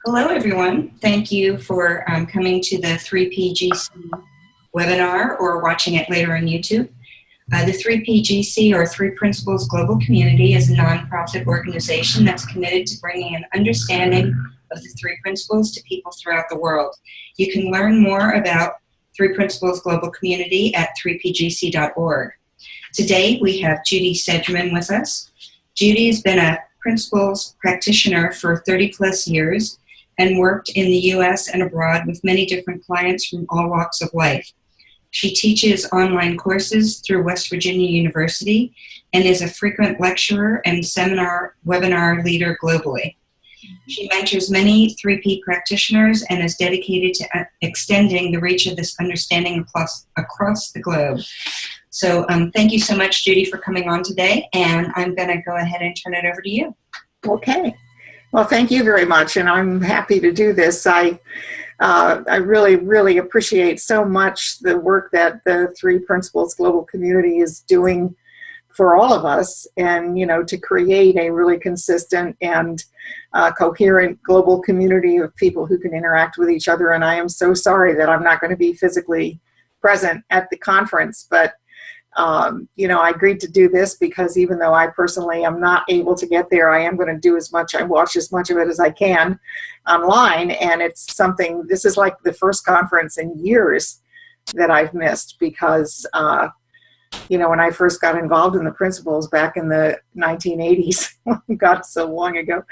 Hello, everyone. Thank you for coming to the 3PGC webinar or watching it later on YouTube. The 3PGC, or Three Principles Global Community, is a nonprofit organization that's committed to bringing an understanding of the three principles to people throughout the world. You can learn more about Three Principles Global Community at 3pgc.org. Today, we have Judy Sedgeman with us. Judy has been a principles practitioner for 30 plus years and worked in the U.S. and abroad with many different clients from all walks of life. She teaches online courses through West Virginia University and is a frequent lecturer and webinar leader globally. She mentors many 3P practitioners and is dedicated to extending the reach of this understanding across the globe. So thank you so much, Judy, for coming on today, and I'm going to go ahead and turn it over to you. Okay. Well, thank you very much, and I'm happy to do this. I really, really appreciate so much the work that the Three Principles Global Community is doing for all of us, and, you know, to create a really consistent and coherent global community of people who can interact with each other. And I am so sorry that I'm not going to be physically present at the conference, but you know, I agreed to do this because even though I personally am not able to get there, I am going to do I watch as much of it as I can online. And it's something, this is like the first conference in years that I've missed because, you know, when I first got involved in the principles back in the 1980s, God, so long ago,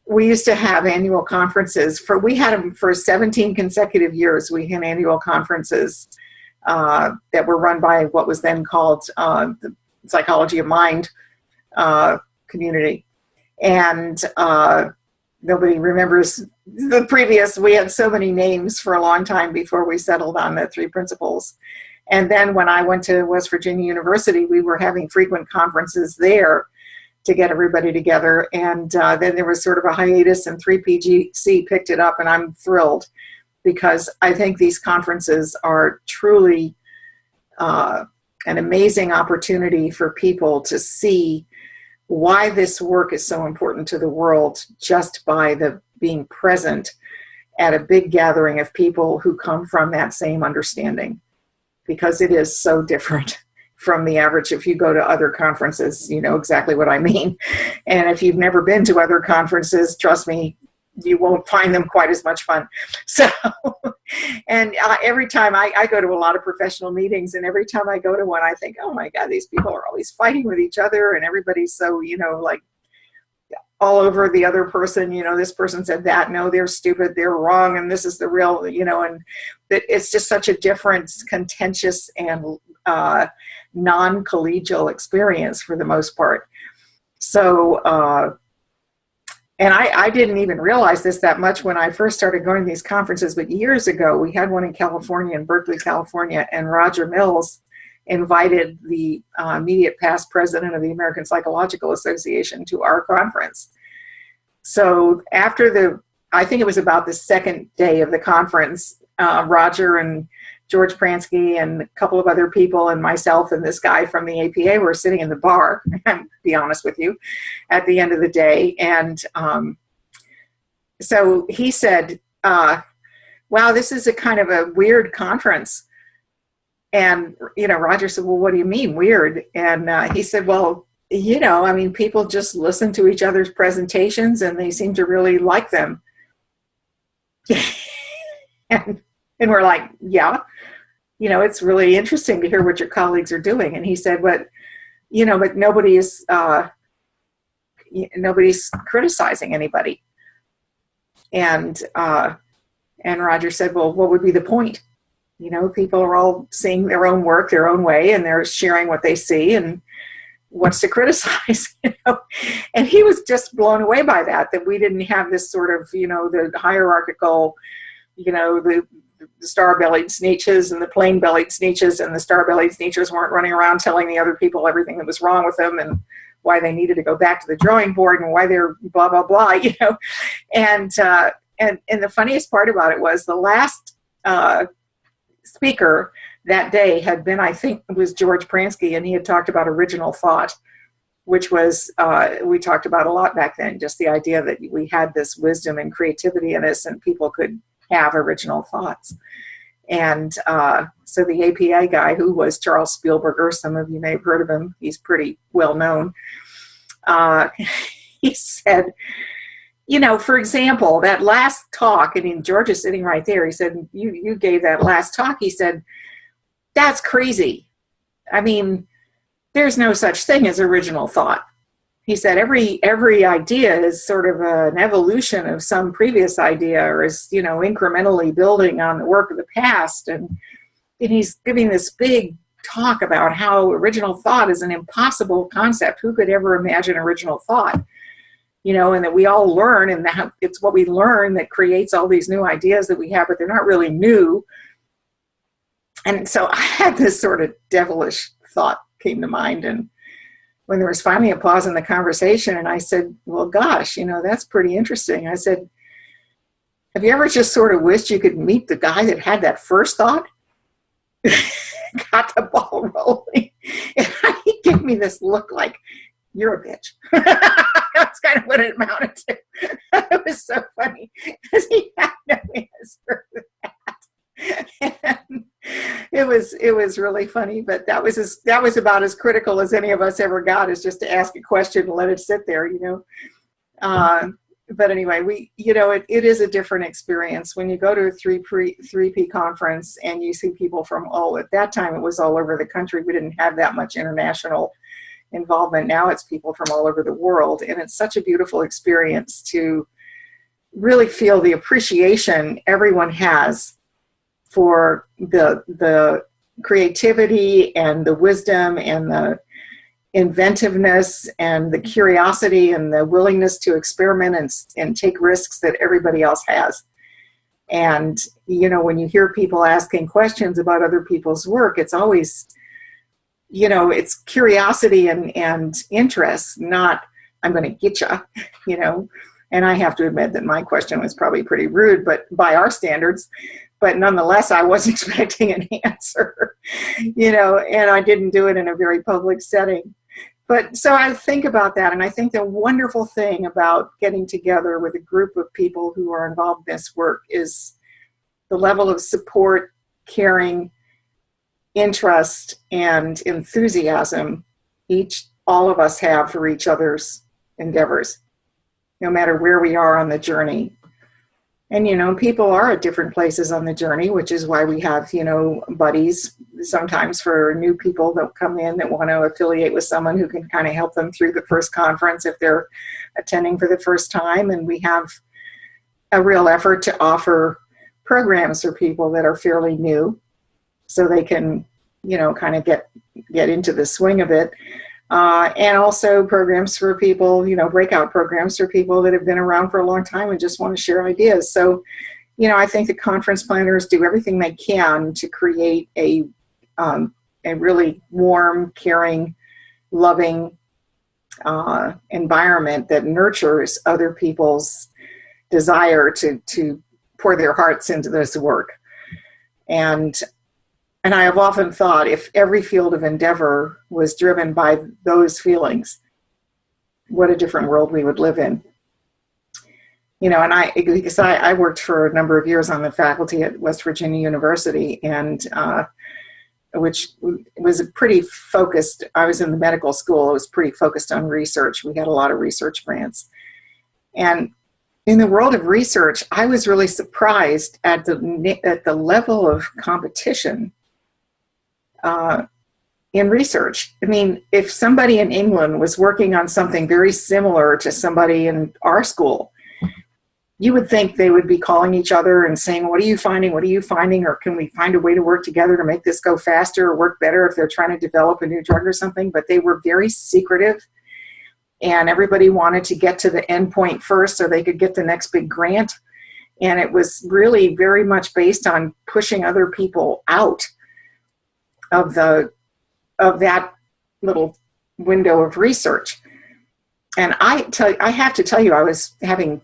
we used to have annual conferences. We had them for 17 consecutive years. We had annual conferences that were run by what was then called the Psychology of Mind community. And nobody remembers the previous. We had so many names for a long time before we settled on the three principles. And then when I went to West Virginia University, we were having frequent conferences there to get everybody together. And then there was sort of a hiatus, and 3PGC picked it up, and I'm thrilled, because I think these conferences are truly an amazing opportunity for people to see why this work is so important to the world just by being present at a big gathering of people who come from that same understanding, because it is so different from the average. If you go to other conferences, you know exactly what I mean. And if you've never been to other conferences, trust me, you won't find them quite as much fun. So, and every time I go to a lot of professional meetings, and every time I go to one, I think, oh my God, these people are always fighting with each other, and everybody's so, you know, like all over the other person. You know, this person said that, no, they're stupid, they're wrong, and this is the real, you know, and it's just such a different, contentious, and non-collegial experience for the most part. So, and I didn't even realize this that much when I first started going to these conferences, but years ago, we had one in California, in Berkeley, California, and Roger Mills invited the immediate past president of the American Psychological Association to our conference. So after I think it was about the second day of the conference, Roger and George Pransky and a couple of other people and myself and this guy from the APA were sitting in the bar, to be honest with you, at the end of the day. And so he said, wow, this is a kind of a weird conference. And, you know, Roger said, well, what do you mean weird? And he said, well, you know, I mean, people just listen to each other's presentations and they seem to really like them. And we're like, yeah, you know, it's really interesting to hear what your colleagues are doing. And he said, but, you know, but nobody's criticizing anybody. And Roger said, well, what would be the point? You know, people are all seeing their own work their own way, and they're sharing what they see, and what's to criticize, you know? And he was just blown away by that we didn't have this sort of, you know, the hierarchical, you know, the star-bellied sneetches and the plain-bellied sneetches, and the star-bellied sneetches weren't running around telling the other people everything that was wrong with them and why they needed to go back to the drawing board and why they're blah, blah, blah, you know. And the funniest part about it was the last speaker that day had been, I think it was George Pransky, and he had talked about original thought. which was, we talked about a lot back then, just the idea that we had this wisdom and creativity in us and people could have original thoughts. And so the APA guy, who was Charles Spielberger, some of you may have heard of him, he's pretty well known, he said, you know, for example, that last talk, I mean, George is sitting right there, he said, you gave that last talk, he said, that's crazy. I mean, there's no such thing as original thought. He said every idea is sort of an evolution of some previous idea, or is, you know, incrementally building on the work of the past. And he's giving this big talk about how original thought is an impossible concept. Who could ever imagine original thought? You know, and that we all learn, and that it's what we learn that creates all these new ideas that we have, but they're not really new. And so I had this sort of devilish thought came to mind, and when there was finally a pause in the conversation, and I said, well, gosh, you know, that's pretty interesting. I said, have you ever just sort of wished you could meet the guy that had that first thought? Got the ball rolling. And he gave me this look like, you're a bitch. That's kind of what it amounted to. It was so funny because he had no answer for that. And it was really funny, but that was about as critical as any of us ever got, is just to ask a question and let it sit there, you know. But anyway, it is a different experience when you go to a 3P conference and you see people from at that time it was all over the country. We didn't have that much international involvement. Now it's people from all over the world, and it's such a beautiful experience to really feel the appreciation everyone has for the creativity and the wisdom and the inventiveness and the curiosity and the willingness to experiment and take risks that everybody else has. And, you know, when you hear people asking questions about other people's work, it's always, you know, it's curiosity and interest, not, I'm going to get you, you know. And I have to admit that my question was probably pretty rude, but by our standards, but nonetheless, I was expecting an answer, you know, and I didn't do it in a very public setting. But so I think about that, and I think the wonderful thing about getting together with a group of people who are involved in this work is the level of support, caring, interest, and enthusiasm all of us have for each other's endeavors, no matter where we are on the journey. And, you know, people are at different places on the journey, which is why we have, you know, buddies sometimes for new people that come in that want to affiliate with someone who can kind of help them through the first conference if they're attending for the first time. And we have a real effort to offer programs for people that are fairly new so they can, you know, kind of get into the swing of it. And also programs for people, you know, breakout programs for people that have been around for a long time and just want to share ideas. So, you know, I think the conference planners do everything they can to create a really warm, caring, loving environment that nurtures other people's desire to pour their hearts into this work. And I have often thought, if every field of endeavor was driven by those feelings, what a different world we would live in. You know, and because I worked for a number of years on the faculty at West Virginia University, and which was pretty focused. I was in the medical school. It was pretty focused on research. We had a lot of research grants. And in the world of research, I was really surprised at the level of competition in research. I mean, if somebody in England was working on something very similar to somebody in our school, you would think they would be calling each other and saying, what are you finding? What are you finding? Or can we find a way to work together to make this go faster or work better if they're trying to develop a new drug or something? But they were very secretive, and everybody wanted to get to the end point first so they could get the next big grant. And it was really very much based on pushing other people out of that little window of research. And I have to tell you, I was having,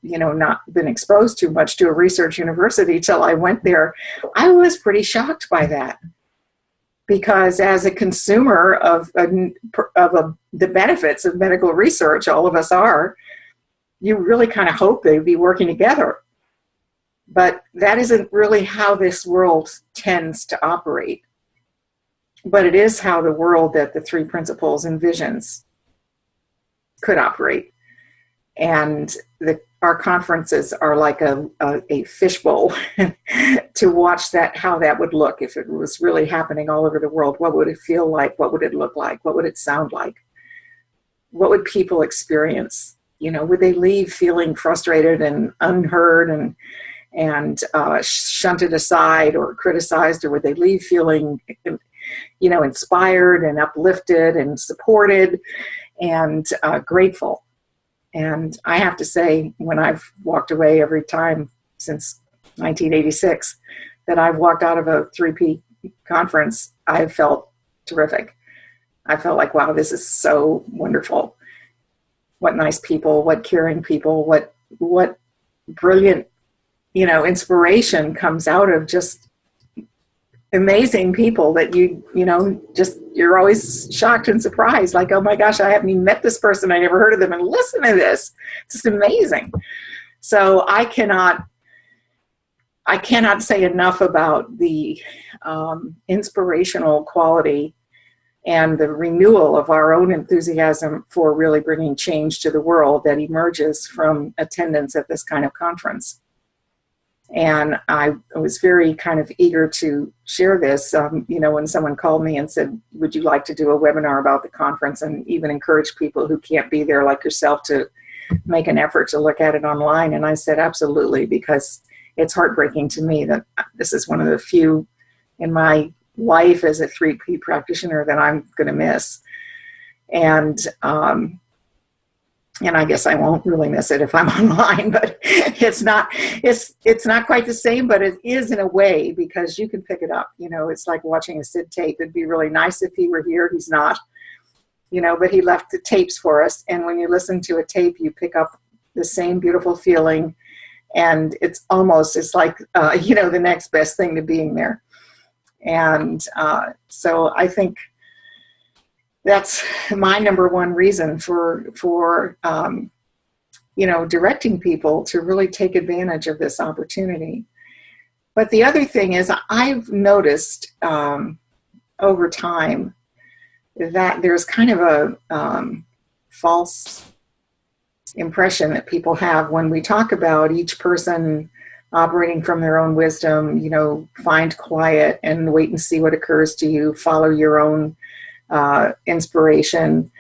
you know, not been exposed too much to a research university till I went there. I was pretty shocked by that. Because as a consumer of the benefits of medical research, all of us are, you really kind of hope they'd be working together. But that isn't really how this world tends to operate. But it is how the world that the three principles envisions could operate. And our conferences are like a fishbowl to watch how that would look if it was really happening all over the world. What would it feel like? What would it look like? What would it sound like? What would people experience? Would they leave feeling frustrated and unheard and shunted aside or criticized, or would they leave feeling, inspired and uplifted and supported and grateful? And I have to say, when I've walked away every time since 1986 that I've walked out of a 3P conference, I've felt terrific. I felt like, wow, this is so wonderful. What nice people, what caring people, what brilliant, inspiration comes out of just amazing people that you're always shocked and surprised, like, oh my gosh, I haven't even met this person, I never heard of them, and listen to this, it's just amazing. So I cannot say enough about the inspirational quality and the renewal of our own enthusiasm for really bringing change to the world that emerges from attendance at this kind of conference. And I was very kind of eager to share this, when someone called me and said, would you like to do a webinar about the conference, and even encourage people who can't be there like yourself to make an effort to look at it online. And I said, absolutely, because it's heartbreaking to me that this is one of the few in my life as a 3P practitioner that I'm going to miss. And I guess I won't really miss it if I'm online, but it's not quite the same, but it is in a way, because you can pick it up. It's like watching a Sid tape. It'd be really nice if he were here. He's not, but he left the tapes for us. And when you listen to a tape, you pick up the same beautiful feeling. And it's like, the next best thing to being there. And so I think that's my number one reason for directing people to really take advantage of this opportunity. But the other thing is, I've noticed over time that there's kind of a false impression that people have when we talk about each person operating from their own wisdom, find quiet and wait and see what occurs to you, follow your own inspiration,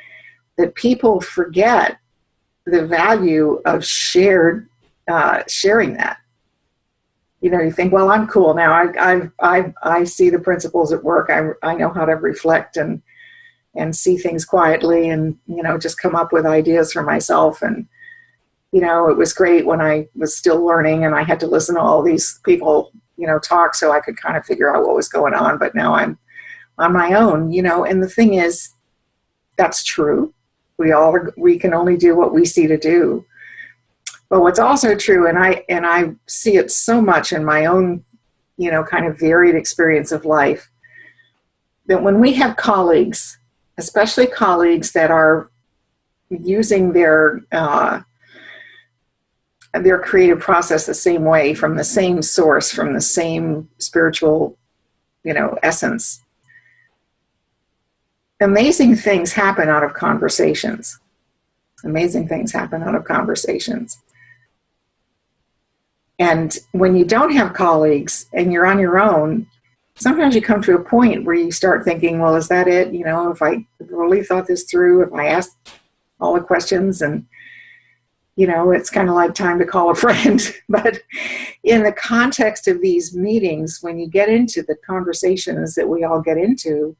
that people forget the value of sharing that. You think, well, I'm cool now. I see the principles at work. I know how to reflect and see things quietly, and just come up with ideas for myself. And it was great when I was still learning and I had to listen to all these people talk so I could kind of figure out what was going on. But now I'm on my own, and the thing is, that's true. We can only do what we see to do. But what's also true, and I see it so much in my own, kind of varied experience of life, that when we have colleagues, especially colleagues that are using their creative process the same way, from the same source, from the same spiritual, essence, amazing things happen out of conversations. Amazing things happen out of conversations. And when you don't have colleagues and you're on your own, sometimes you come to a point where you start thinking, well, is that it? If I really thought this through, if I asked all the questions, and, it's kind of like time to call a friend. But in the context of these meetings, when you get into the conversations that we all get into,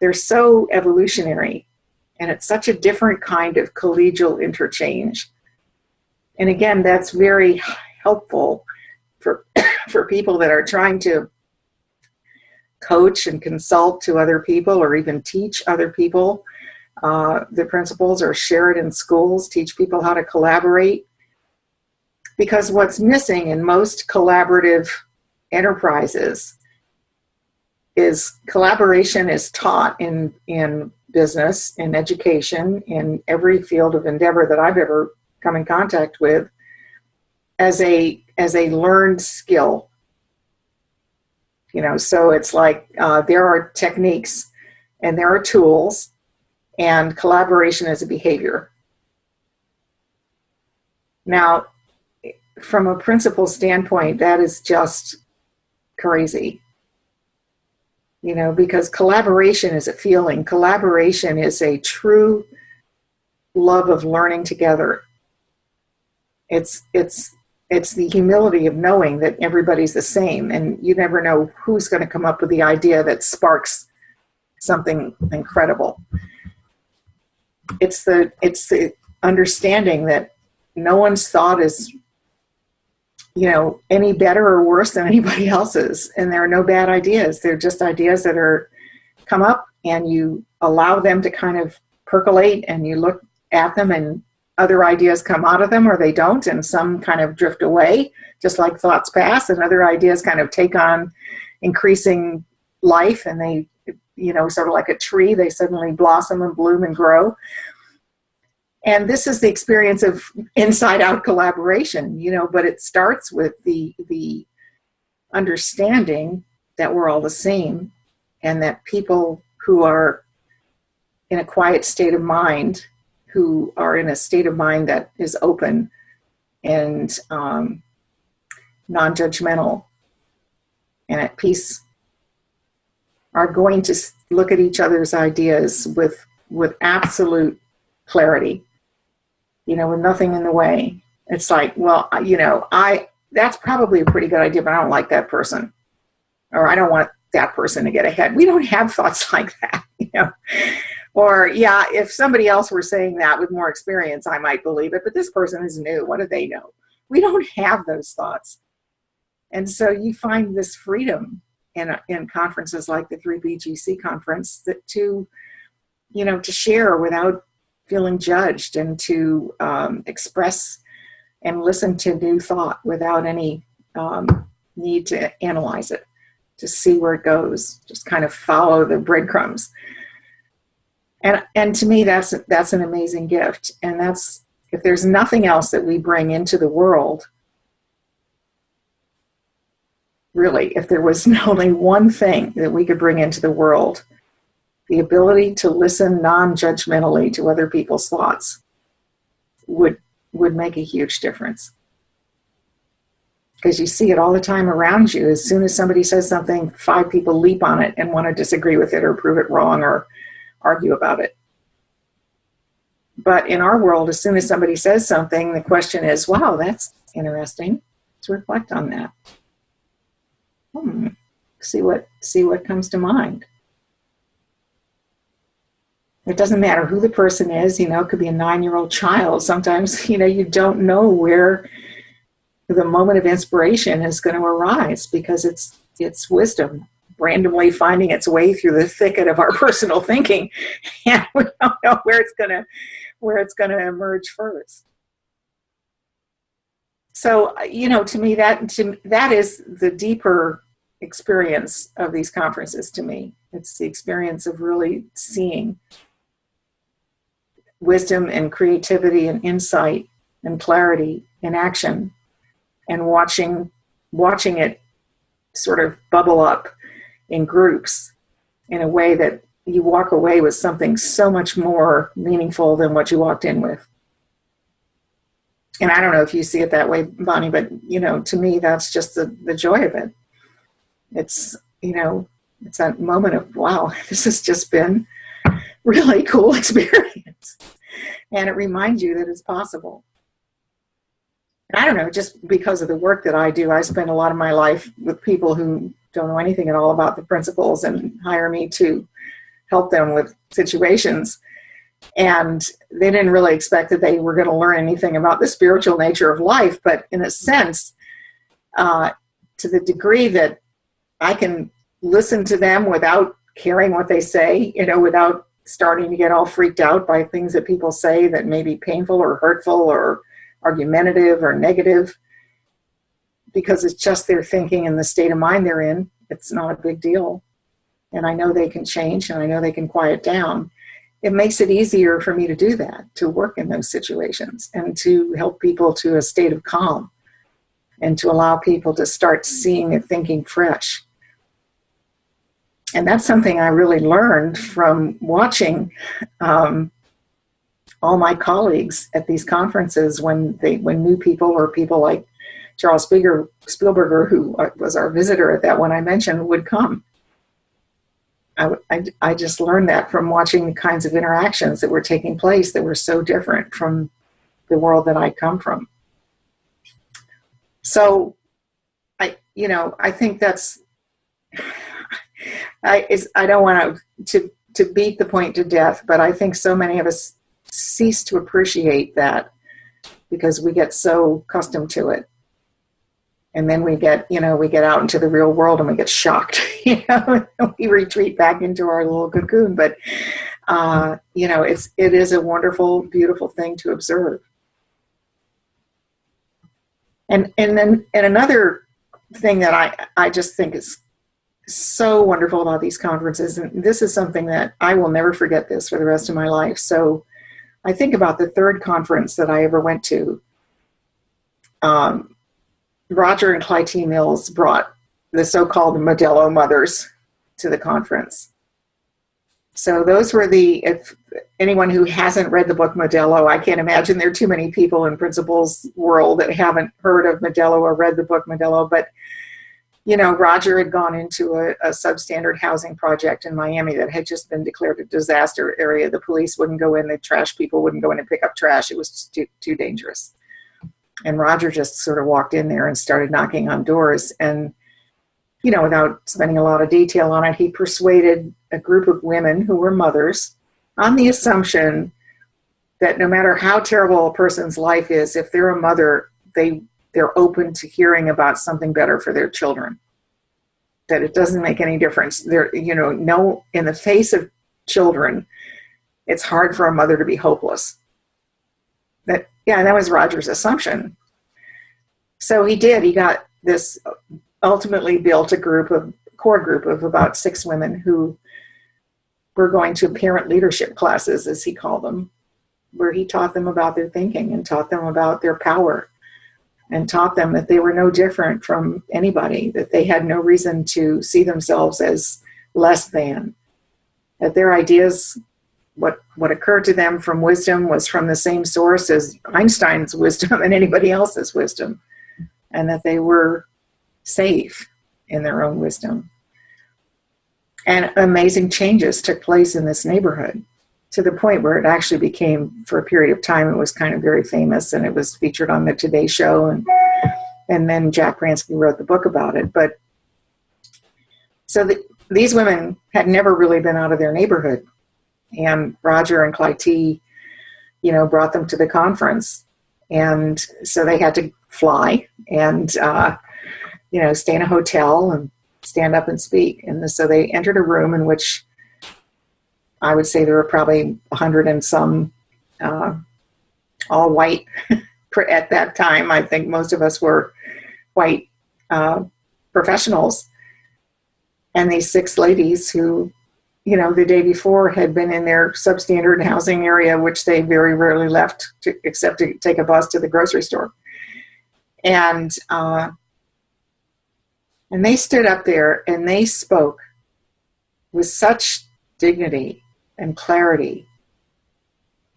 they're so evolutionary, and it's such a different kind of collegial interchange. And again, that's very helpful for people that are trying to coach and consult to other people, or even teach other people the principles, or share it in schools, teach people how to collaborate. Because what's missing in most collaborative enterprises is collaboration is taught in business, in education, in every field of endeavor that I've ever come in contact with, as a learned skill. So it's like there are techniques and there are tools, and collaboration is a behavior. Now, from a principle standpoint, that is just crazy. Because collaboration is a feeling. Collaboration is a true love of learning together. It's the humility of knowing that everybody's the same, and you never know who's going to come up with the idea that sparks something incredible. It's the understanding that no one's thought is any better or worse than anybody else's, and there are no bad ideas. They're just ideas that are come up, and you allow them to kind of percolate, and you look at them, and other ideas come out of them, or they don't, and some kind of drift away, just like thoughts pass, and other ideas kind of take on increasing life, and they, sort of like a tree, they suddenly blossom and bloom and grow. And this is the experience of inside-out collaboration, but it starts with the understanding that we're all the same, and that people who are in a quiet state of mind, who are in a state of mind that is open and non-judgmental and at peace, are going to look at each other's ideas with absolute clarity, with nothing in the way. It's like, well, that's probably a pretty good idea, but I don't like that person, or I don't want that person to get ahead. We don't have thoughts like that, Or, yeah, if somebody else were saying that with more experience, I might believe it, but this person is new. What do they know? We don't have those thoughts. And so you find this freedom in conferences like the 3PGC conference to share without feeling judged, and to express and listen to new thought without any need to analyze it, to see where it goes, just kind of follow the breadcrumbs. And to me, that's an amazing gift. And that's, if there's nothing else that we bring into the world, really, if there was only one thing that we could bring into the world, the ability to listen non-judgmentally to other people's thoughts would make a huge difference. Because you see it all the time around you. As soon as somebody says something, 5 people leap on it and want to disagree with it or prove it wrong or argue about it. But in our world, as soon as somebody says something, the question is, wow, that's interesting. Let's reflect on that. See what comes to mind. It doesn't matter who the person is, it could be a 9-year-old child. Sometimes, you don't know where the moment of inspiration is going to arise, because it's wisdom randomly finding its way through the thicket of our personal thinking, and we don't know where it's going to emerge first. So, to me, that is the deeper experience of these conferences. To me, it's the experience of really seeing wisdom and creativity and insight and clarity in action, and watching it sort of bubble up in groups in a way that you walk away with something so much more meaningful than what you walked in with. And I don't know if you see it that way, Bonnie, but, to me, that's just the joy of it. It's that moment of, wow, this has just been really cool experience. And it reminds you that it's possible. And I don't know, just because of the work that I do, I spend a lot of my life with people who don't know anything at all about the principles and hire me to help them with situations. And they didn't really expect that they were going to learn anything about the spiritual nature of life. But in a sense, to the degree that I can listen to them without caring what they say, without starting to get all freaked out by things that people say that may be painful or hurtful or argumentative or negative, because it's just their thinking and the state of mind they're in. It's not a big deal. and I know they can change, and I know they can quiet down, it makes it easier for me to do that, to work in those situations and to help people to a state of calm and to allow people to start seeing and thinking fresh. And that's something I really learned from watching all my colleagues at these conferences when new people or people like Charles Spielberger, who was our visitor at that one I mentioned, would come. I just learned that from watching the kinds of interactions that were taking place that were so different from the world that I come from. So, I think that's, I don't want to beat the point to death, but I think so many of us cease to appreciate that because we get so accustomed to it. And then we get out into the real world and we get shocked, we retreat back into our little cocoon. But, it is a wonderful, beautiful thing to observe. And another thing that I just think is so wonderful about these conferences, and this is something that I will never forget this for the rest of my life. So I think about the third conference that I ever went to. Roger and Clytie Mills brought the so-called Modelo mothers to the conference. So those were if anyone who hasn't read the book Modelo, I can't imagine there are too many people in Principles world that haven't heard of Modelo or read the book Modelo. But, Roger had gone into a substandard housing project in Miami that had just been declared a disaster area. The police wouldn't go in, the trash people wouldn't go in and pick up trash. It was just too dangerous. And Roger just sort of walked in there and started knocking on doors. And, without spending a lot of detail on it, he persuaded a group of women who were mothers on the assumption that no matter how terrible a person's life is, if they're a mother, they're open to hearing about something better for their children. That it doesn't make any difference. In the face of children, it's hard for a mother to be hopeless. That was Roger's assumption. So he did. He got this, ultimately built a core group of about 6 women who were going to parent leadership classes, as he called them, where he taught them about their thinking and taught them about their power and taught them that they were no different from anybody, that they had no reason to see themselves as less than, that their ideas, what occurred to them from wisdom was from the same source as Einstein's wisdom and anybody else's wisdom, and that they were safe in their own wisdom. And amazing changes took place in this neighborhood to the point where it actually became, for a period of time, it was kind of very famous, and it was featured on the Today Show, and then Jack Bransky wrote the book about it. But so these women had never really been out of their neighborhood. And Roger and Clytie, brought them to the conference. And so they had to fly and, stay in a hotel and stand up and speak. And so they entered a room in which I would say there were probably 100 and some, all white at that time. I think most of us were white professionals. And these 6 ladies who, the day before had been in their substandard housing area, which they very rarely left except to take a bus to the grocery store. And they stood up there and they spoke with such dignity and clarity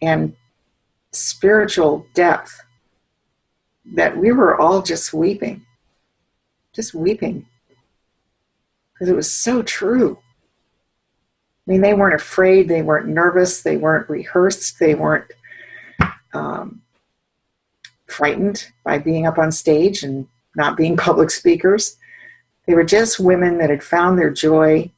and spiritual depth that we were all just weeping, because it was so true. I mean, they weren't afraid, they weren't nervous, they weren't rehearsed, they weren't frightened by being up on stage and not being public speakers. They were just women that had found their joy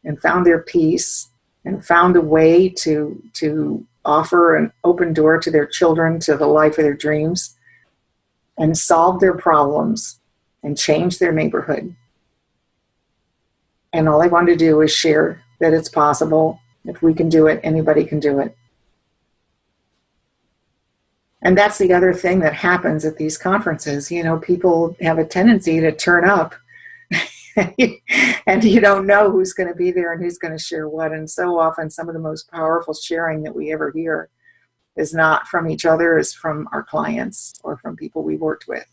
and found their peace and found a way to offer an open door to their children, to the life of their dreams, and solve their problems and change their neighborhood. And all they wanted to do was share that it's possible. If we can do it, anybody can do it. And that's the other thing that happens at these conferences. People have a tendency to turn up And you don't know who's going to be there and who's going to share what. And so often some of the most powerful sharing that we ever hear is not from each other, is from our clients or from people we worked with.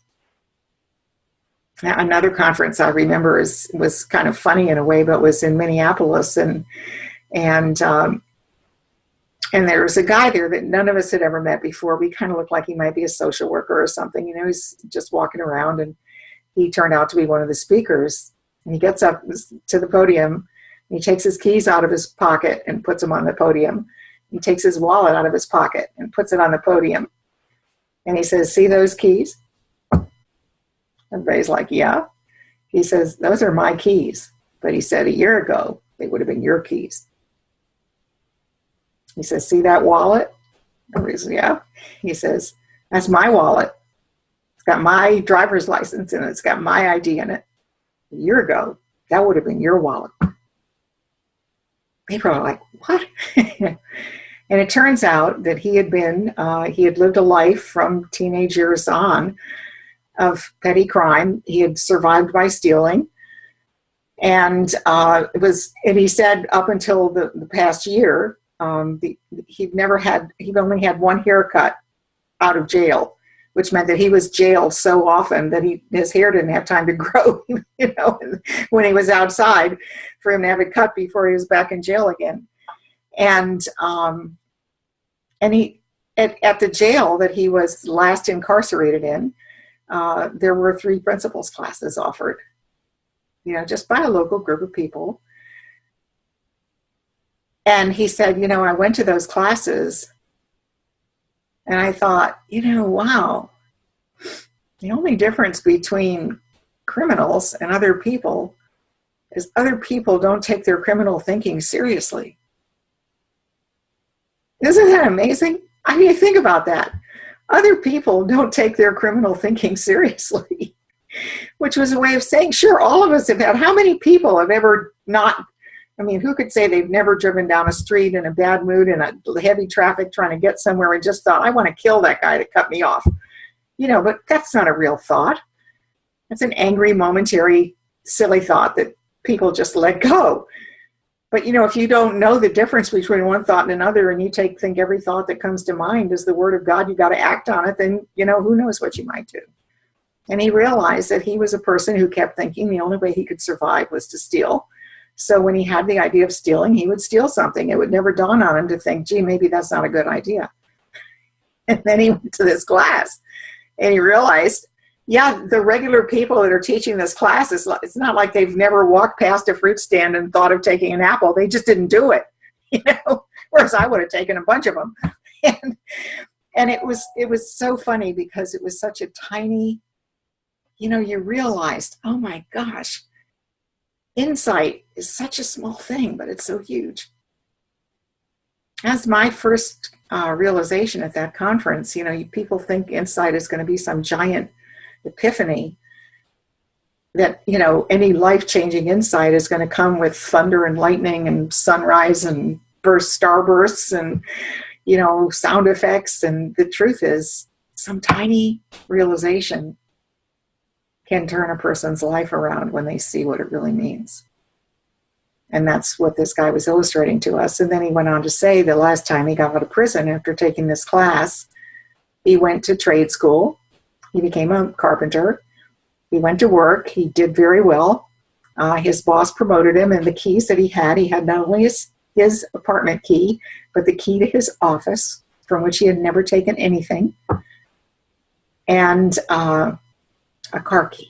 Now, another conference I remember was kind of funny in a way, but was in Minneapolis, and there was a guy there that none of us had ever met before. We kind of looked like he might be a social worker or something. You know, he's just walking around, and he turned out to be one of the speakers. And he gets up to the podium, and he takes his keys out of his pocket and puts them on the podium. He takes his wallet out of his pocket and puts it on the podium. And he says, "See those keys?" Everybody's like, "Yeah." He says, "Those are my keys." But he said, "A year ago, they would have been your keys." He says, "See that wallet?" Everybody says, "Yeah." He says, "That's my wallet. It's got my driver's license in it. It's got my ID in it. A year ago, that would have been your wallet." People are like, "What?" And it turns out that he had lived a life from teenage years on of petty crime. He had survived by stealing. And he said up until the past year, he'd only had one haircut out of jail, which meant that he was jailed so often that his hair didn't have time to grow, you know, when he was outside, for him to have it cut before he was back in jail again. And he, at the jail that he was last incarcerated in, there were 3 principles classes offered, you know, just by a local group of people. And he said, "You know, I went to those classes and I thought, you know, wow, the only difference between criminals and other people is other people don't take their criminal thinking seriously." Isn't that amazing? I mean, think about that. Other people don't take their criminal thinking seriously, which was a way of saying, sure, all of us have had. How many people have ever not, I mean, who could say they've never driven down a street in a bad mood in a heavy traffic trying to get somewhere and just thought, I want to kill that guy that cut me off? You know, but that's not a real thought. It's an angry, momentary, silly thought that people just let go. But, you know, if you don't know the difference between one thought and another, and you think every thought that comes to mind is the word of God, you got to act on it, then, you know, who knows what you might do. And he realized that he was a person who kept thinking the only way he could survive was to steal. So when he had the idea of stealing, he would steal something. It would never dawn on him to think, gee, maybe that's not a good idea. And then he went to this class and he realized, yeah, the regular people that are teaching this class, it's not like they've never walked past a fruit stand and thought of taking an apple. They just didn't do it, you know, whereas I would have taken a bunch of them. And it was so funny because it was such a tiny, you know, you realized, oh my gosh, insight is such a small thing, but it's so huge. That's my first realization at that conference. You know, people think insight is going to be some giant epiphany, that, you know, any life-changing insight is going to come with thunder and lightning and sunrise and starbursts and, you know, sound effects. And the truth is, some tiny realization can turn a person's life around when they see what it really means. And that's what this guy was illustrating to us. And then he went on to say the last time he got out of prison after taking this class, he went to trade school. He became a carpenter. He went to work. He did very well. His boss promoted him, and the keys that he had not only his apartment key, but the key to his office, from which he had never taken anything, and a car key.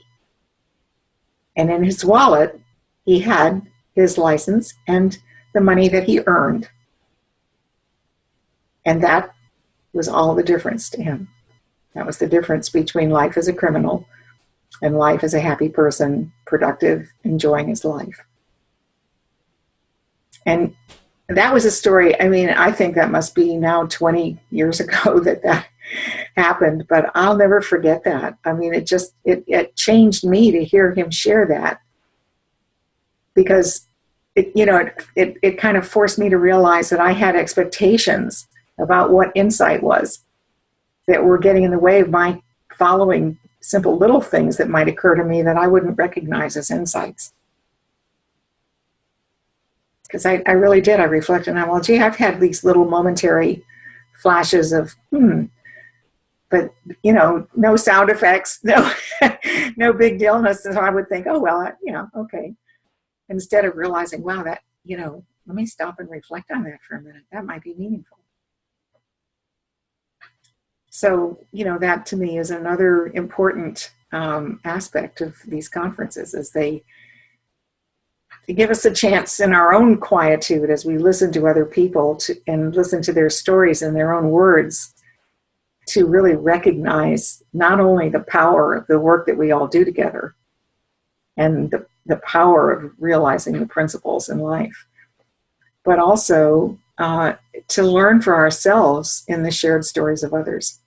And in his wallet, he had his license and the money that he earned. And that was all the difference to him. That was the difference between life as a criminal and life as a happy person, productive, enjoying his life. And that was a story, I mean, I think that must be now 20 years ago that happened, but I'll never forget that. I mean, it changed me to hear him share that, because it kind of forced me to realize that I had expectations about what insight was that were getting in the way of my following simple little things that might occur to me that I wouldn't recognize as insights. because I really did. I reflected on, well, gee, I've had these little momentary flashes of, but, no sound effects, no big deal. And so I would think, oh, well, okay. Instead of realizing, wow, that, let me stop and reflect on that for a minute. That might be meaningful. So, that to me is another important aspect of these conferences, is they give us a chance in our own quietude as we listen to other people and listen to their stories in their own words, to really recognize not only the power of the work that we all do together and the power of realizing the principles in life, but also to learn for ourselves in the shared stories of others,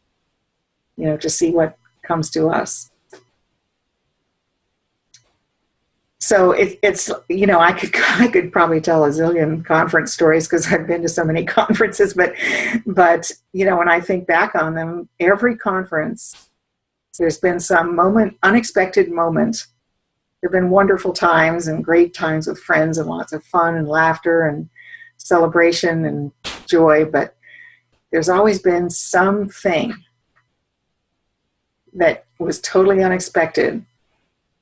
to see what comes to us. So it's I could probably tell a zillion conference stories because I've been to so many conferences, but when I think back on them, every conference, there's been some unexpected moment. There have been wonderful times and great times with friends and lots of fun and laughter and celebration and joy, but there's always been something that was totally unexpected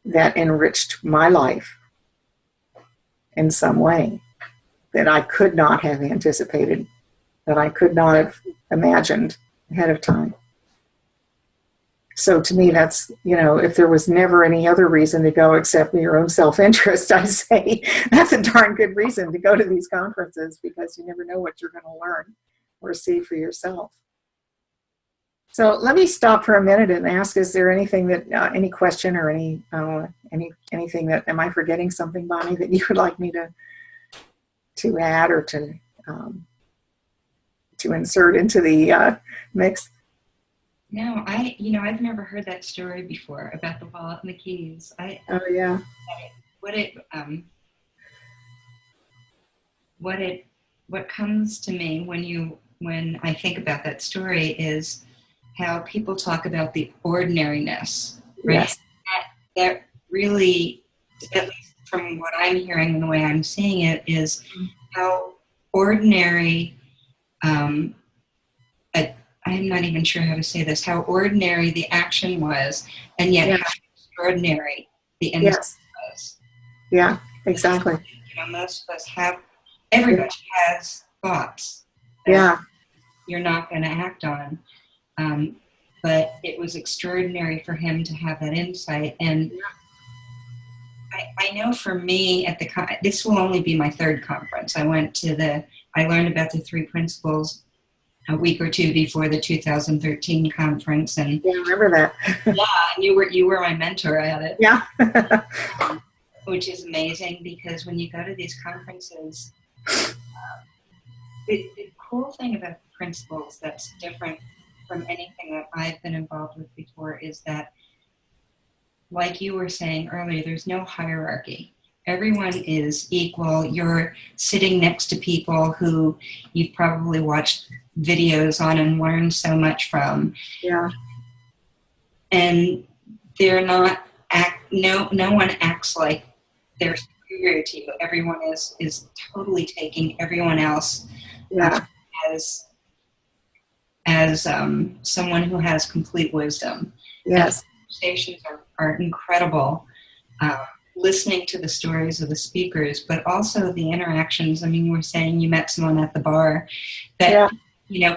that enriched my life in some way that I could not have anticipated, that I could not have imagined ahead of time. So to me, that's, if there was never any other reason to go except your own self-interest, I say that's a darn good reason to go to these conferences, because you never know what you're going to learn or see for yourself. So let me stop for a minute and ask, is there anything that, any question or anything that, am I forgetting something, Bonnie, that you would like me to add or to insert into the mix? No, I've never heard that story before about the wallet and the keys. Oh yeah. What comes to me when I think about that story is how people talk about the ordinariness, right? Yes. That really, at least from what I'm hearing and the way I'm seeing it, is how ordinary, I'm not even sure how to say this, how ordinary the action was, and yet how extraordinary the end was. Yeah, exactly. Most of us everybody has thoughts that you're not going to act on. But it was extraordinary for him to have that insight. And I know for me, this will only be my third conference. I learned about the three principles a week or two before the 2013 conference. And yeah, I remember that. Yeah, you were my mentor at it. Yeah. Which is amazing, because when you go to these conferences, the cool thing about the principles that's different from anything that I've been involved with before is that, like you were saying earlier, there's no hierarchy. Everyone is equal. You're sitting next to people who you've probably watched videos on and learned so much from. Yeah. And they're not no one acts like they're superior to you. Everyone is totally taking everyone else as someone who has complete wisdom. Yes. And conversations are incredible. Listening to the stories of the speakers, but also the interactions. I mean, you were saying you met someone at the bar. That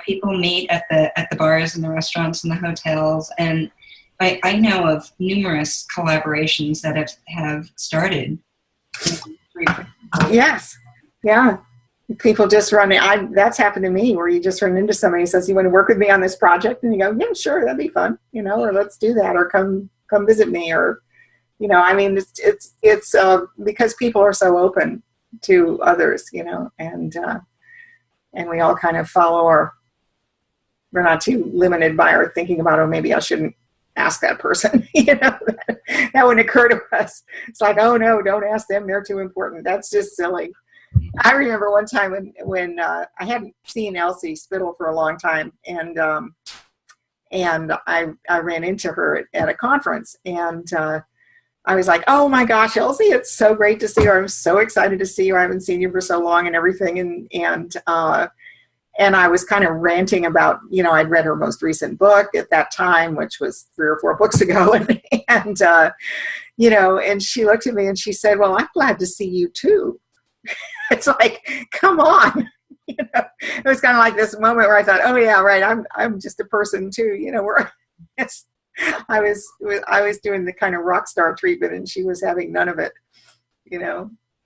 people meet at the bars and the restaurants and the hotels, and I know of numerous collaborations that have started. Yes. Yeah. People just that's happened to me, where you just run into somebody who says, you want to work with me on this project? And you go, yeah, sure, that'd be fun, or let's do that, or come visit me, or, I mean, it's because people are so open to others, and we all kind of follow we're not too limited by our thinking about, oh, maybe I shouldn't ask that person, that wouldn't occur to us. It's like, oh no, don't ask them, they're too important. That's just silly. I remember one time when I hadn't seen Elsie Spittle for a long time, and I ran into her at a conference, and I was like, oh my gosh, Elsie, it's so great to see you. I'm so excited to see you. I haven't seen you for so long and everything. And I was kind of ranting about, I'd read her most recent book at that time, which was 3 or 4 books ago. And she looked at me and she said, well, I'm glad to see you too. It's like, come on. It was kind of like this moment where I thought, oh yeah, right. I'm just a person too, I was doing the kind of rock star treatment and she was having none of it,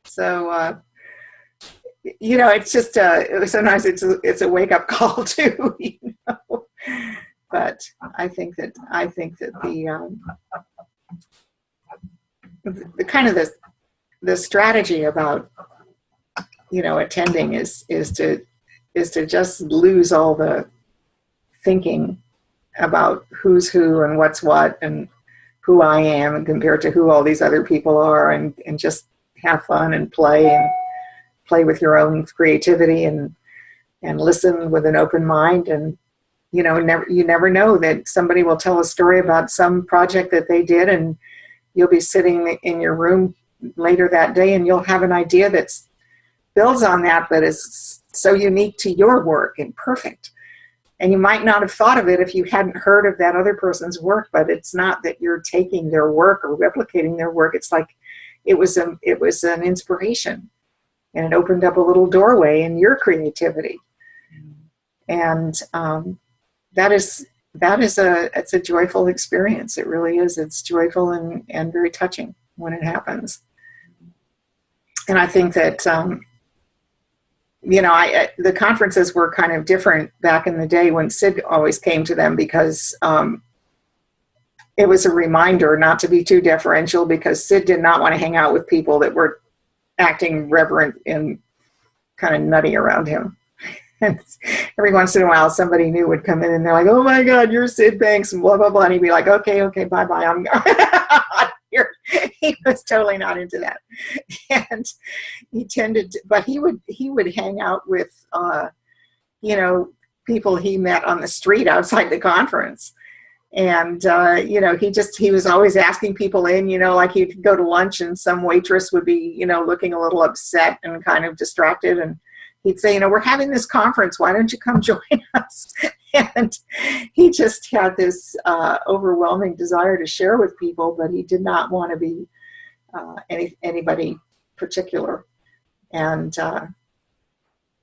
So, it's just, sometimes it's a wake up call too, But I think that the kind of the strategy about, attending is to just lose all the thinking about who's who and what's what and who I am and compared to who all these other people are, and just have fun and play with your own creativity and listen with an open mind. And you never know that somebody will tell a story about some project that they did, and you'll be sitting in your room later that day and you'll have an idea that's builds on that, but is so unique to your work and perfect. And you might not have thought of it if you hadn't heard of that other person's work, but it's not that you're taking their work or replicating their work. It's like it was an inspiration, and it opened up a little doorway in your creativity. And it's a joyful experience. It really is. It's joyful and very touching when it happens. And I think that the conferences were kind of different back in the day when Sid always came to them, because it was a reminder not to be too deferential, because Sid did not want to hang out with people that were acting reverent and kind of nutty around him. And every once in a while, somebody new would come in and they're like, oh my God, you're Sid Banks and blah, blah, blah. And he'd be like, okay, bye-bye. I'm here. He was totally not into that. And he tended to, but he would hang out with, people he met on the street outside the conference. And, he was always asking people in, like he'd go to lunch and some waitress would be, looking a little upset and kind of distracted. And he'd say, we're having this conference. Why don't you come join us? And he just had this overwhelming desire to share with people, but he did not want to be anybody particular. And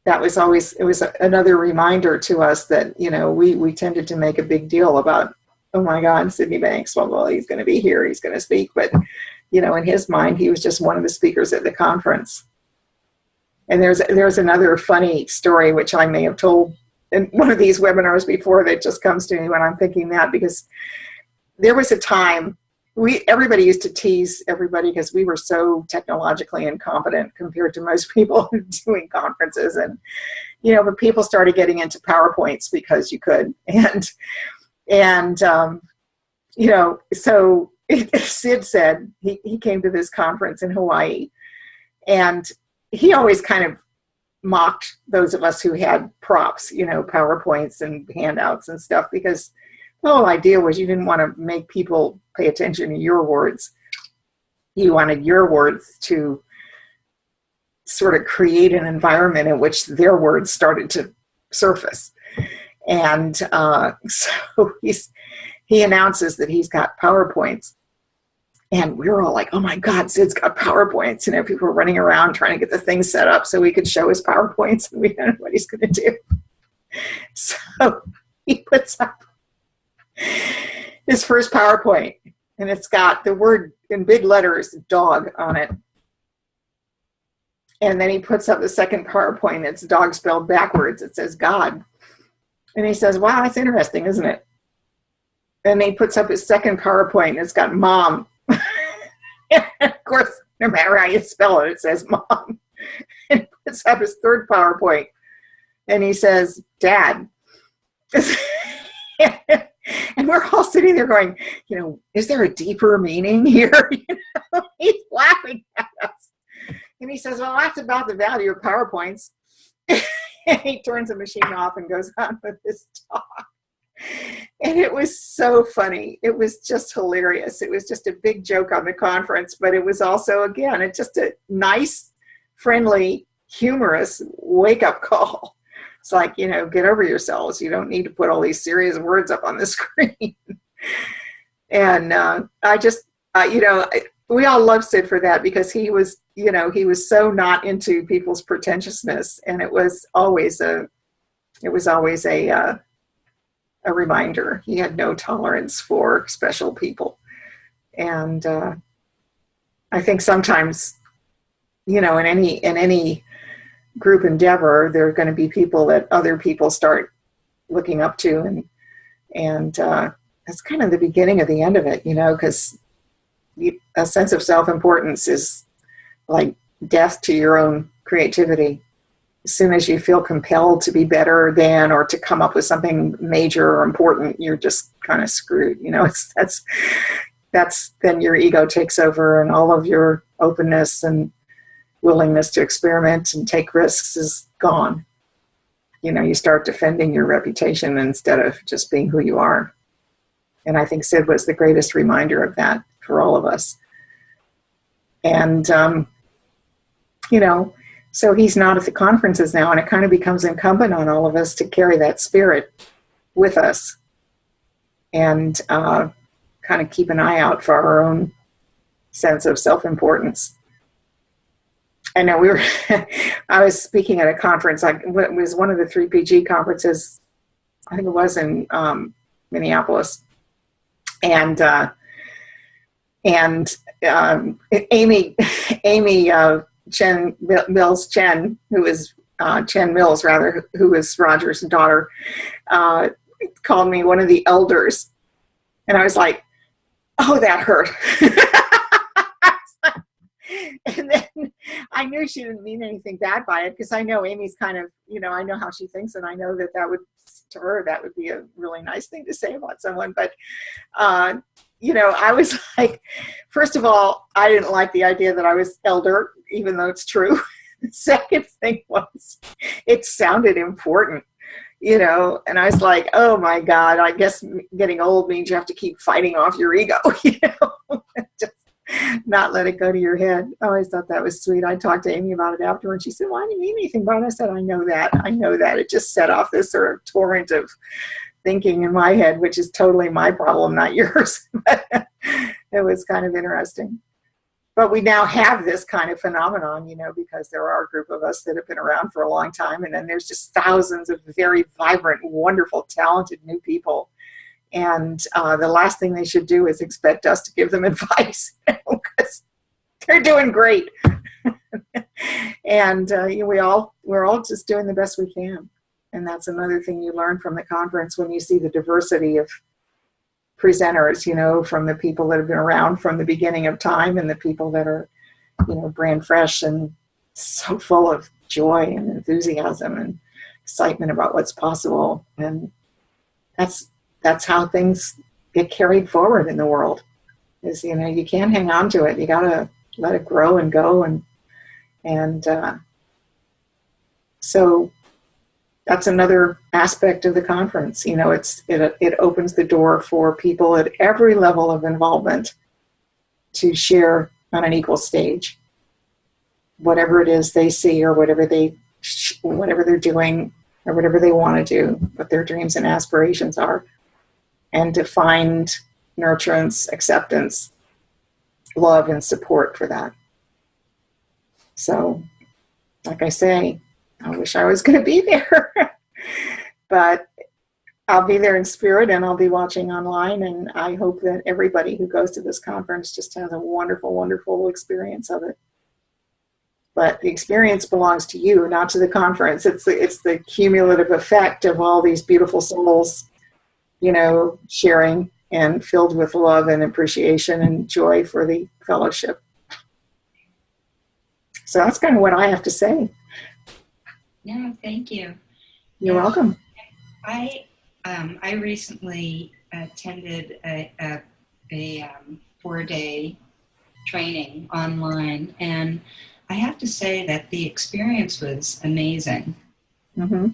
that was always, it was another reminder to us that, we tended to make a big deal about, oh my God, Sydney Banks, well, he's going to be here, he's going to speak. But, in his mind, he was just one of the speakers at the conference. And there's another funny story, which I may have told in one of these webinars before, that just comes to me when I'm thinking that, because there was a time everybody used to tease everybody because we were so technologically incompetent compared to most people doing conferences. And, but people started getting into PowerPoints because you could. So Sid said he came to this conference in Hawaii, and he always kind of mocked those of us who had props, PowerPoints and handouts and stuff, because the whole idea was you didn't want to make people pay attention to your words. You wanted your words to sort of create an environment in which their words started to surface. And so he announces that he's got PowerPoints. And we were all like, oh my God, Sid's got PowerPoints. People were running around trying to get the thing set up so we could show his PowerPoints, and we don't know what he's going to do. So he puts up his first PowerPoint, and it's got the word in big letters, dog, on it. And then he puts up the second PowerPoint, it's dog spelled backwards. It says God. And he says, wow, that's interesting, isn't it? And he puts up his second PowerPoint, and it's got mom. Of course, no matter how you spell it, it says mom. And he puts up his third PowerPoint, and he says, Dad. And we're all sitting there going, is there a deeper meaning here? He's laughing at us. And he says, well, that's about the value of PowerPoints. And he turns the machine off and goes on with his talk. And it was so funny. It was just hilarious. It was just a big joke on the conference, but it was also, again, it's just a nice, friendly, humorous wake-up call. It's like, you know, get over yourselves. You don't need to put all these serious words up on the screen. And we all loved Sid for that, because he was, you know, he was so not into people's pretentiousness. And it was always a reminder. He had no tolerance for special people. And I think sometimes, you know, in any group endeavor, there are going to be people that other people start looking up to, and that's kind of the beginning of the end of it, you know, because a sense of self-importance is like death to your own creativity. As soon as you feel compelled to be better than, or to come up with something major or important, you're just kind of screwed. You know, that's then your ego takes over, and all of your openness and willingness to experiment and take risks is gone. You know, you start defending your reputation instead of just being who you are. And I think Sid was the greatest reminder of that for all of us. And, you know, so he's not at the conferences now, and it kind of becomes incumbent on all of us to carry that spirit with us, and kind of keep an eye out for our own sense of self-importance. I know I was speaking at a conference, like it was one of the 3PG conferences, I think it was in Minneapolis, and Amy Chen, who is Chen Mills, rather, who is Roger's daughter, called me one of the elders, and I was like, "Oh, that hurt." And then I knew she didn't mean anything bad by it, because I know Amy's kind of, you know, I know how she thinks, and I know that would, to her, that would be a really nice thing to say about someone. But, you know, I was like, first of all, I didn't like the idea that I was elder, even though it's true. The second thing was, it sounded important, you know, and I was like, oh my God, I guess getting old means you have to keep fighting off your ego, you know, just not let it go to your head. I always thought that was sweet. I talked to Amy about it afterwards. She said, well, I didn't mean anything by it. I said, I know that. It just set off this sort of torrent of thinking in my head, which is totally my problem, not yours. It was kind of interesting. But we now have this kind of phenomenon, you know, because there are a group of us that have been around for a long time, and then there's just thousands of very vibrant, wonderful, talented new people. And the last thing they should do is expect us to give them advice, because they're doing great. And we're all just doing the best we can. And that's another thing you learn from the conference, when you see the diversity of presenters, you know, from the people that have been around from the beginning of time, and the people that are, you know, brand fresh and so full of joy and enthusiasm and excitement about what's possible. And that's how things get carried forward in the world, is, you know, you can't hang on to it. You got to let it grow and go. And so that's another aspect of the conference. You know, it opens the door for people at every level of involvement to share on an equal stage, whatever it is they see, or whatever they're doing, or whatever they want to do, what their dreams and aspirations are, and to find nurturance, acceptance, love, and support for that. So, like I say, I wish I was going to be there, but I'll be there in spirit, and I'll be watching online, and I hope that everybody who goes to this conference just has a wonderful, wonderful experience of it. But the experience belongs to you, not to the conference. It's the cumulative effect of all these beautiful souls, you know, sharing and filled with love and appreciation and joy for the fellowship. So that's kind of what I have to say. Yeah, thank you. You're welcome. I recently attended a 4-day training online, and I have to say that the experience was amazing. Mm-hmm.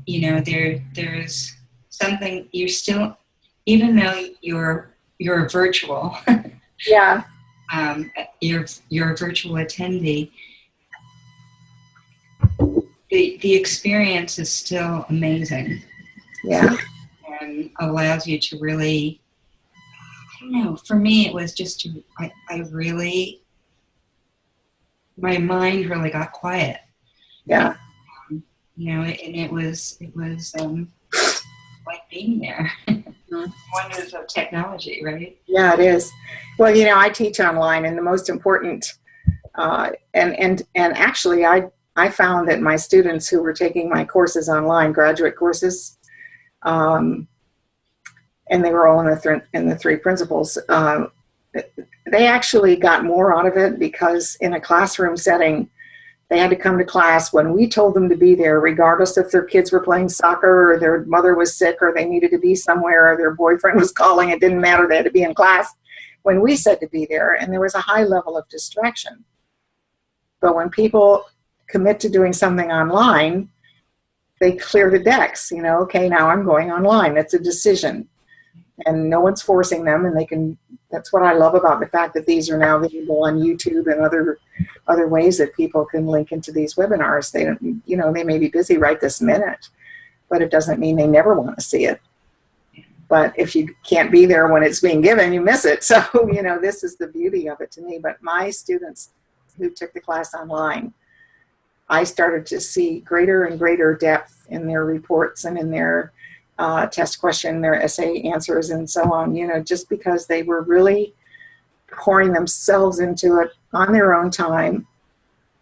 You know, there's something you're still, even though you're virtual, Yeah. you're a virtual attendee, the experience is still amazing. Yeah. And allows you to really, I don't know, for me it was just, my mind really got quiet. Yeah. And it was like being there. Wonders of technology, right? Yeah, it is. Well, I teach online, and the most important, and actually, I found that my students who were taking my courses online, graduate courses, and they were all in the three principles, they actually got more out of it because in a classroom setting, they had to come to class when we told them to be there, regardless if their kids were playing soccer or their mother was sick or they needed to be somewhere or their boyfriend was calling. It didn't matter. They had to be in class when we said to be there, and there was a high level of distraction. But when people commit to doing something online, they clear the decks. Okay, now I'm going online. It's a decision. And no one's forcing them, and that's what I love about the fact that these are now available on YouTube and other ways that people can link into these webinars. They don't, they may be busy right this minute, but it doesn't mean they never want to see it. But if you can't be there when it's being given, you miss it. So, this is the beauty of it to me. But my students who took the class online, I started to see greater and greater depth in their reports and in their test question, their essay answers, and so on, just because they were really pouring themselves into it on their own time,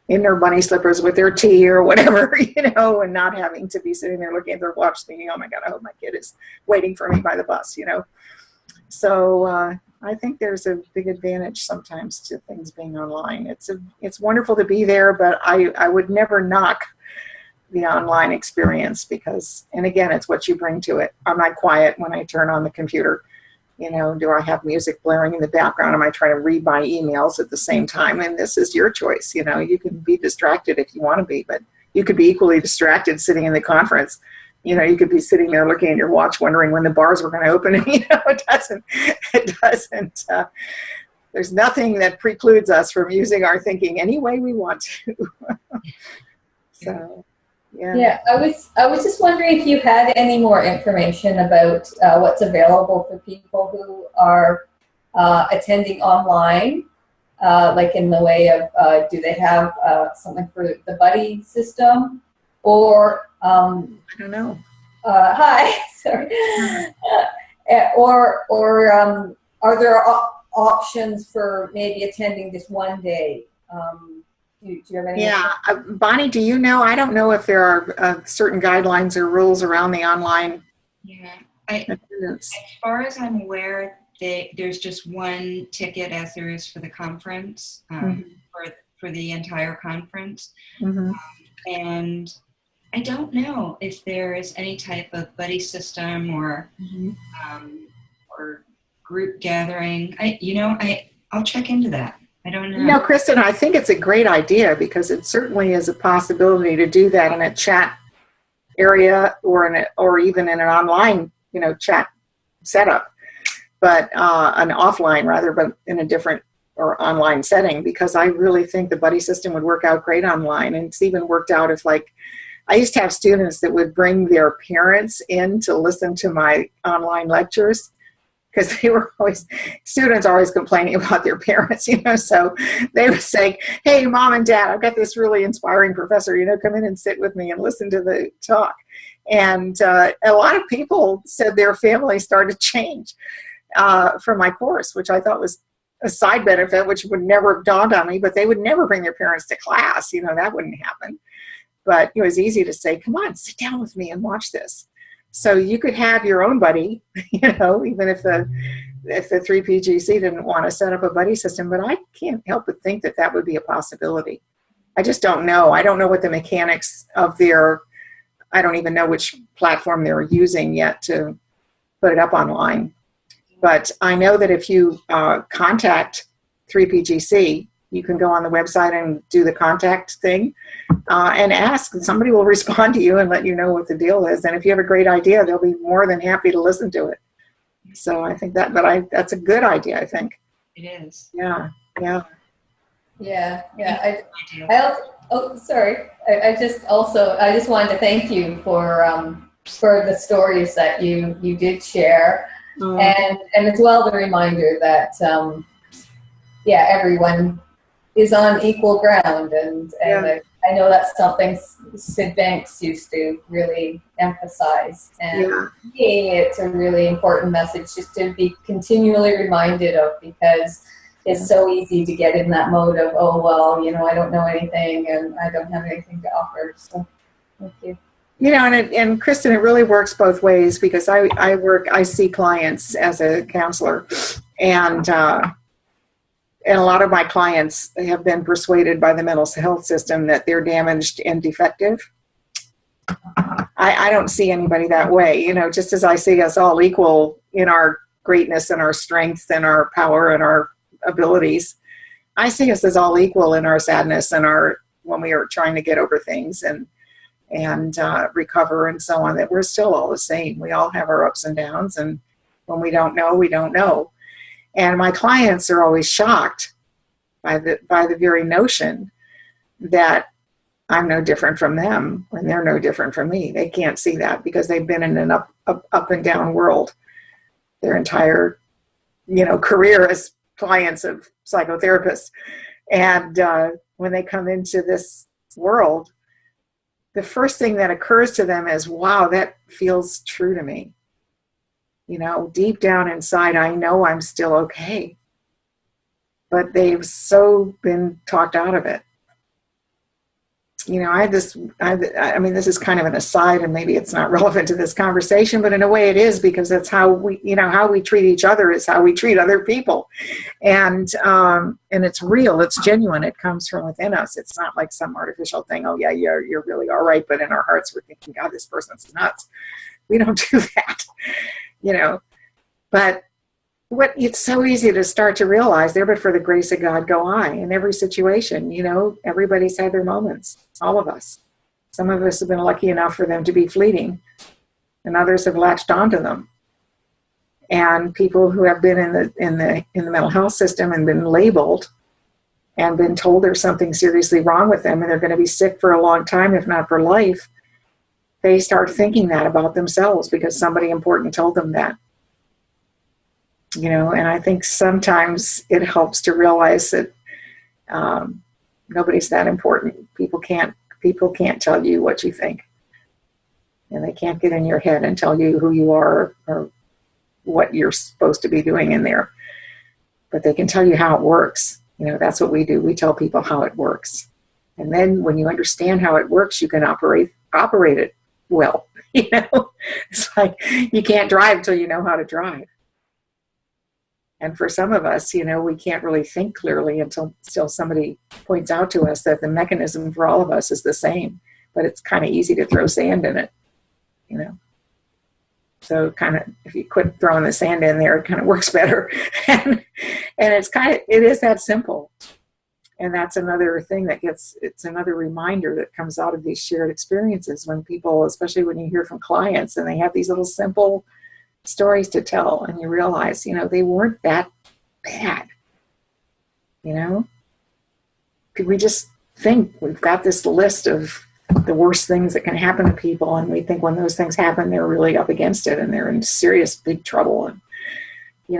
in their bunny slippers with their tea or whatever, and not having to be sitting there looking at their watch thinking, oh my God, I hope my kid is waiting for me by the bus, So I think there's a big advantage sometimes to things being online. It's wonderful to be there, but I would never knock the online experience because, and again, it's what you bring to it. Am I quiet when I turn on the computer? Do I have music blaring in the background? Am I trying to read my emails at the same time? And this is your choice. You can be distracted if you want to be, but you could be equally distracted sitting in the conference. You could be sitting there looking at your watch, wondering when the bars were going to open. It doesn't, there's nothing that precludes us from using our thinking any way we want to. So. Yeah, I was just wondering if you had any more information about what's available for people who are attending online, like in the way of do they have something for the buddy system, or I don't know. Hi, sorry, or are there options for maybe attending just one day? Do you have any? Yeah, Bonnie, do you know? I don't know if there are certain guidelines or rules around the online. Yeah, as far as I'm aware, there's just one ticket as there is for the conference, for the entire conference. Mm-hmm. And I don't know if there is any type of buddy system or or group gathering. I'll check into that. I don't know. Kristen, I think it's a great idea because it certainly is a possibility to do that in a chat area or even in an online, chat setup, but an offline rather, but in a different or online setting, because I really think the buddy system would work out great online. And it's even worked out if I used to have students that would bring their parents in to listen to my online lectures, because students are always complaining about their parents, so they would say, hey, Mom and Dad, I've got this really inspiring professor, come in and sit with me and listen to the talk. And a lot of people said their family started to change from my course, which I thought was a side benefit, which would never have dawned on me, but they would never bring their parents to class, that wouldn't happen. But it was easy to say, come on, sit down with me and watch this. So you could have your own buddy, even if the 3PGC didn't want to set up a buddy system. But I can't help but think that would be a possibility. I just don't know. I don't know what the mechanics of I don't even know which platform they're using yet to put it up online. But I know that if you contact 3PGC You can go on the website and do the contact thing and ask, and somebody will respond to you and let you know what the deal is. And if you have a great idea, they'll be more than happy to listen to it. So I think that's a good idea, I think. It is. Yeah, yeah. Yeah, yeah. Sorry. I just wanted to thank you for the stories that you did share, and as well the reminder that everyone is on equal ground, and I know that's something Sid Banks used to really emphasize, and for me, it's a really important message just to be continually reminded of, because it's so easy to get in that mode of, oh, well, I don't know anything and I don't have anything to offer. So thank you. And Kristen, it really works both ways, because I see clients as a counselor, and a lot of my clients have been persuaded by the mental health system that they're damaged and defective. I don't see anybody that way, just as I see us all equal in our greatness and our strength and our power and our abilities. I see us as all equal in our sadness and when we are trying to get over things and recover and so on, that we're still all the same. We all have our ups and downs, and when we don't know, we don't know. And my clients are always shocked by the very notion that I'm no different from them when they're no different from me. They can't see that because they've been in an up and down world their entire career as clients of psychotherapists. And when they come into this world, the first thing that occurs to them is, wow, that feels true to me. Deep down inside, I know I'm still okay. But they've so been talked out of it. This is kind of an aside, and maybe it's not relevant to this conversation, but in a way it is, because that's how we treat each other is how we treat other people. And it's real, it's genuine, it comes from within us. It's not like some artificial thing, oh yeah, you're really all right, but in our hearts we're thinking, God, this person's nuts. We don't do that. But it's so easy to start to realize there, but for the grace of God go I. In every situation, everybody's had their moments, all of us. Some of us have been lucky enough for them to be fleeting, and others have latched onto them. And people who have been in the mental health system and been labeled and been told there's something seriously wrong with them and they're going to be sick for a long time, if not for life, they start thinking that about themselves because somebody important told them that. And I think sometimes it helps to realize that nobody's that important. People can't tell you what you think. And they can't get in your head and tell you who you are or what you're supposed to be doing in there. But they can tell you how it works. That's what we do. We tell people how it works. And then when you understand how it works, you can operate it well. It's like you can't drive until you know how to drive. And for some of us, we can't really think clearly until somebody points out to us that the mechanism for all of us is the same, but it's kind of easy to throw sand in it, So kind of, if you quit throwing the sand in there, it kind of works better. and it is that simple. And that's another thing it's another reminder that comes out of these shared experiences when people, especially when you hear from clients and they have these little simple stories to tell, and you realize, they weren't that bad. Could we just think we've got this list of the worst things that can happen to people, and we think when those things happen, they're really up against it and they're in serious big trouble. And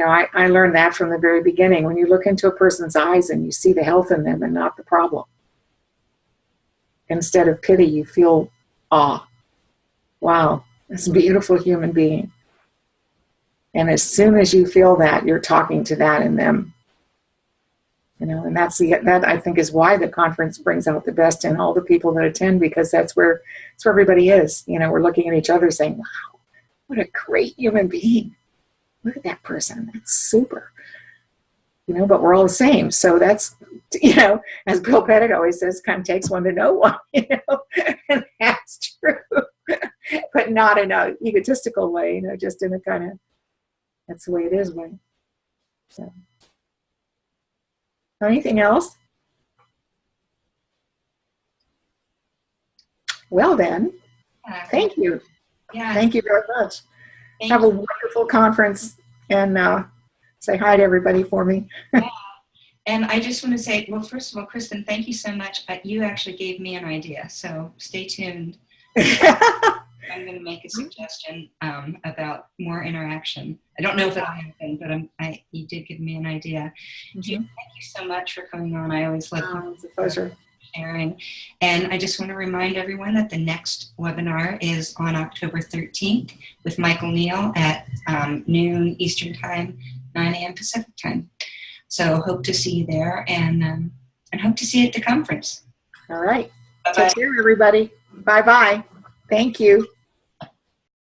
I learned that from the very beginning. When you look into a person's eyes and you see the health in them and not the problem, instead of pity, you feel awe. Wow, this is a beautiful human being. And as soon as you feel that, you're talking to that in them. And that I think is why the conference brings out the best in all the people that attend, because that's where everybody is. We're looking at each other saying, wow, what a great human being. Look at that person. That's super. But we're all the same. So that's, as Bill Pettit always says, kind of takes one to know one, and that's true. But not in an egotistical way, just in a kind of, that's the way it is way. So, anything else? Well then, thank you. Yeah. Thank you very much. Thank Have a you. wonderful conference, and say hi to everybody for me. Yeah. And I just want to say, well, first of all, Kristen, thank you so much. You actually gave me an idea, so stay tuned. I'm going to make a suggestion about more interaction. I don't know if it'll happen, but you did give me an idea. Judy, thank you so much for coming on. I always love you. It's a pleasure. Sharing. And I just want to remind everyone that the next webinar is on October 13th with Michael Neal at noon Eastern Time, 9 a.m. Pacific Time. So hope to see you there, and hope to see you at the conference. All right. Bye-bye. Take care, everybody. Bye-bye. Thank you.